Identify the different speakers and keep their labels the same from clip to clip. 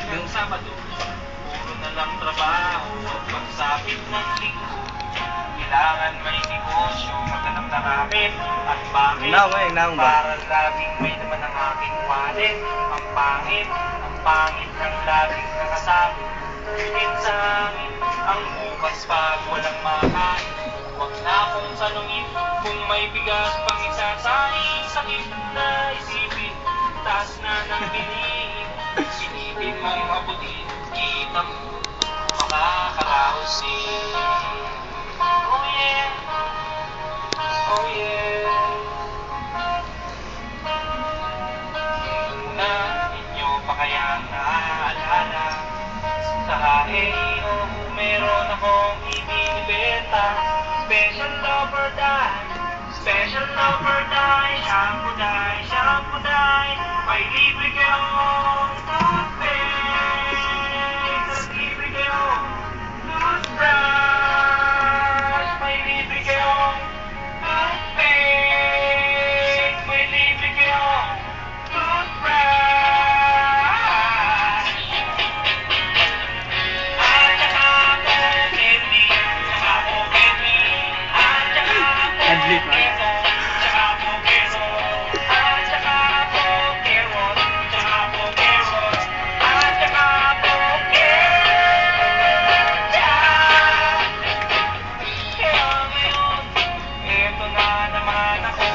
Speaker 1: hanggang Sabado, puro na lang trabaho at pagsapit ng linggo. Kailangan may negosyo, magandang nakamit. At bakit? Para laging may naman ang aking wallet. Ang pangit ng laging nakasabi. Din sa amin, ang bukas pag walang makain. Huwag na akong tanungin kung may bigas pang isasain. Sakit na isipin, taas na ng bilihin. Sinipin mong abutin, kita mo, makakaraos din. Oh yeah, oh yeah. Una, inyo pa kaya naaalala? Sa hahe o meron akong ibinibenta. Special lover die, shampoo die. May libre kayong toothpaste, libre kayong toothbrush, may libre kayong toothpaste, may libre kayong toothbrush. At saka po candy, saka po candy, at saka po keso, saka po keso, at saka po carrot, saka po carrot, at saka po ketchup. Kaya ngayon, eto na naman ako,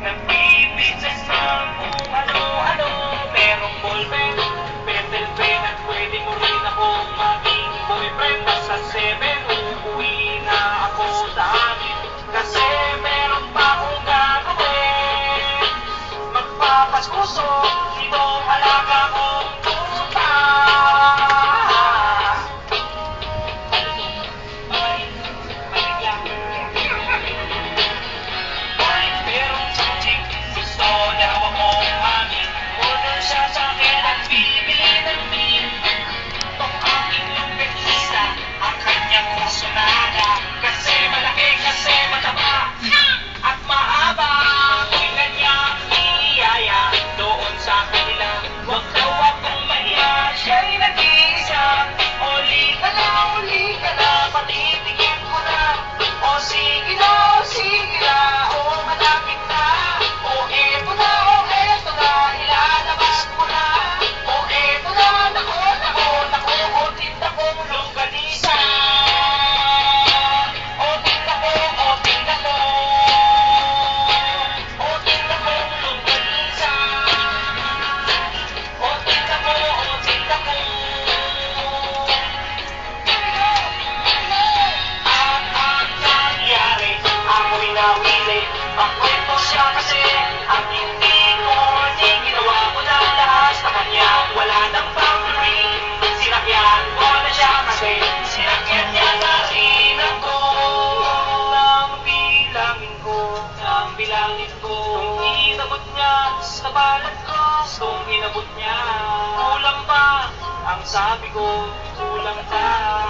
Speaker 1: nagpipitsas ng kung ano-ano. Merong ballpen, pencil pen, at pwede mo rin akong maging boyfriend. Sa 7, uuwi na ako sa amin, kasi meron pa akong gagawin. Magpapaskuso, itong alaga kong tuta. Merong chick, gusto daw akong amin. Order siya sa akin at bibili ng meal. Itong aking longganisa, ang kanyang rasunada. Kasi malaki, kasi mataba, at mahaba. Kailan niya iyaya doon sa kanila. Huwag daw akong mahiya, siya'y nag-iisa. Uli ka na, patitigin ko na. O sige na, o malapit na. O eto na, ilalabas ko na. O eto na, nako, o tinda kong longganisa. O tinda ko, o tinda kong longganisa. O tinda ko. At ang nangyari, ako'y nawili. Magkwento siya kasi ang hindi ko ginawa ko na lahat sa kanya. Wala nang boundary, sinakyan ko na siya kasi sinakyan niya na rin ako. Nang bilangin ko, kung inabot niya sa balat ko, kung inabot niya, kulang pa, ang sabi ko, kulang pa.